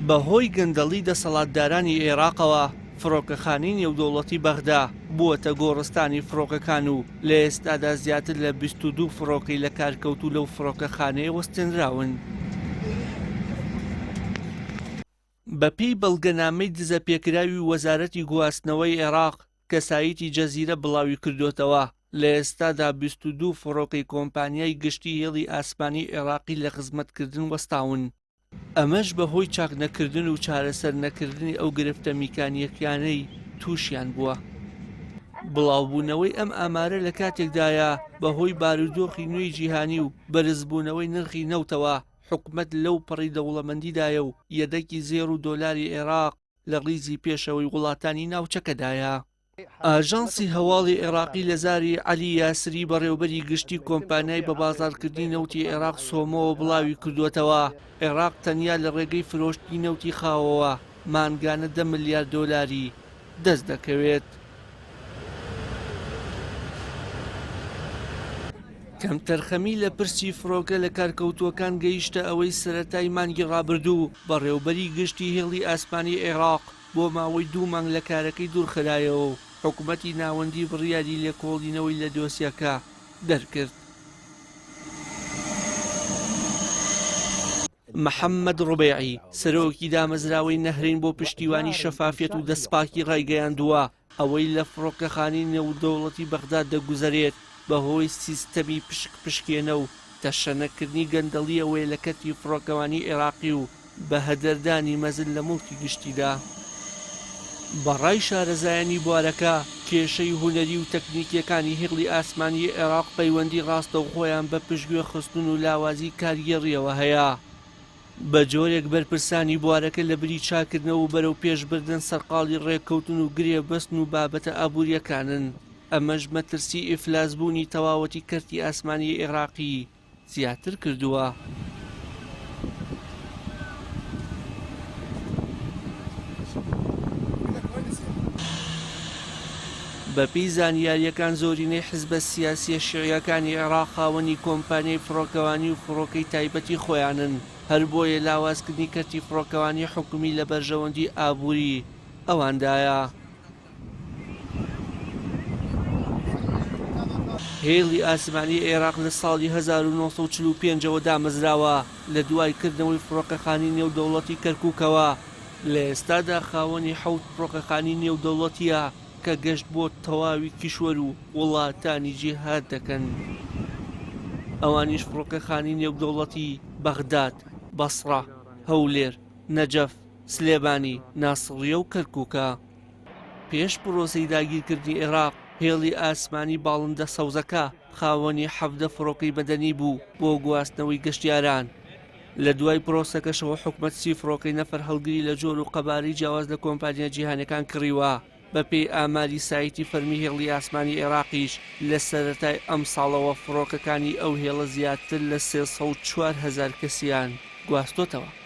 بەهۆی گەندەڵی دەسەڵاتدارانی عێراقەوە فڕۆکەخانەی نێودەوڵەتی بەغدا بووەتە گۆڕستانی فڕۆکەکان و لە ئێستادا زیاتر لە 22 فڕۆکەی لە کارکەوتوو لەو فڕۆکەخانەیە وەستێنراون. بەپێی بەڵگەنامەی دزەپێکراوی وەزارەتی گواستنەوەی عێراق کە سایتی جەزیرە بڵاوی کردوتەوە، لە ئێستادا 22 فڕۆکەی کۆمپانیای گشتی هێڵی ئاسمانی عێراقی لە خزمەتکردن وەستاون. ئەمەش بەهۆی چاک نەکردن و چارەسەر نەکردنی ئەو گرفتە میکانیەکیانەی تووشیان بووە. بڵاوبوونەوەی ئەم ئامارە لە کاتێکدایە بەهۆی بارودۆخی نوێی جیهانی و بەرزبوونەوەی نرخی نەوتەوە حکومەت لەو پەڕی دەوڵەمەندیدایە و یەدەکی $0 عێراق لە ڕیزی پێشەوەی وڵاتانی ناوچەکەدایە. ئاژانسی هەواڵی عێراقی لە زاری عەلی یاسری بەڕێوەبەری گشتی کۆمپانیای بە بازاڕکردنی نەوتی عێراق سۆمەوە بڵاوی کردووەتەوە عێراق تەنیا لە ڕێگەی فرۆشتی نەوتی خاوەوە مانگانە $10 ملیار دەست دەکەوێت. کەم تەرخەمی لە پرسی فڕۆکە لە کارکەوتووەکان گەیشتە ئەوەی سەرەتای مانگی ڕابردوو بەڕێوەبەری گشتی هێڵی ئاسمانی عێراق بۆ ماوەی 2 مانگ لە کارەکەی دوورخرایەوە و حکوومەتی ناوەندی بڕیاری لێکۆڵینەوەی لە دۆسیەکە دەرکرد. محەممەد ڕوبێعی سەرۆکی دامەزراوەی نەهرین بۆ پشتیوانی شەفافیەت و دەستپاکی ڕایگەیاندووە ئەوەی لە فڕۆکەخانەی نێودەوڵەتی بەغدا دەگوزارێت بەهۆی سیستەمی پشکێنە و تەشەنەکردنی گەندەڵی ئەوەی لە کەتی فڕۆکەوانی عێراقی و بە هەدەردانی مەزن لە موڵکی گشتیدا. بەڕای شارەزایانی بوارەکە کێشەی هونەری و تەکنیکیەکانی هێڵی ئاسمانی عێراق پەیوەندی ڕاستە و خۆیان بە پشتگوێ خستن و لاوازی کارگێڕیەوە هەیە. بە جۆرێک بەرپرسانی بوارەکە لە بری چاکردنەوە و بەرەو پێشبردن سەرقاڵی ڕێککەوتن و گرێبەستن و بابەتە ئابوووریەکانن. ئەمەش مەترسی ئیفلاسبوونی تەواوەتی کەرتی ئاسمانی عێراقی زیاتر کردووە. بەپێی زانیاریەکان زۆرینەی حزبە سیاسیە شیعیەکانی عێراق خاوەنی کۆمپانیای فڕۆکەوانی و فڕۆکەی تایبەتی خۆیانن، هەر بۆیە لاوازکردنی کەرتی فڕۆکەوانی حکومی لە بەرژەوەندی ئابووری ئەواندایە. هێڵی ئاسمانی عێراق لە ساڵی 1945ەوە دامەزراوە لە دوای کردنەوەی فڕۆکەخانەی نێودەوڵەتی کەرکووکەوە. لە ئێستادا خاوەنی 7 فڕۆکەخانەی نێودەوڵەتیە کە گەشت بۆ تەواوی کیشوەر و وڵاتانی جیهاد دەکەن. ئەوانیش فڕۆکەخانەی نێودەوڵەتی بەغداد، بەسڕە، هەولێر، نەجەف، سلێمانی، ناسڕیە و کەرکووکە. پێش پرۆسەی داگیرکردنی عێراق هێڵی ئاسمانی باڵندە سەوزەکە خاوەنی 17 فڕۆکەی بەدەنی بوو بۆ گواستنەوەی گەشتیاران. لە دوای پرۆسەکەشەوە حکومەت 30 فڕۆکەی نەفەر هەڵگری لە جۆر و قەبارەی جیاواز لە کۆمپانیا جیهانیەکان کڕیوە. بەپێی ئاماری سایتی فەرمی هێڵی ئاسمانی عێراقیش لە سەرەتای ئەم ساڵەوە فڕۆکەکانی ئەو هێڵە زیاتر لە 304,000 کەسیان گواستوتەوە.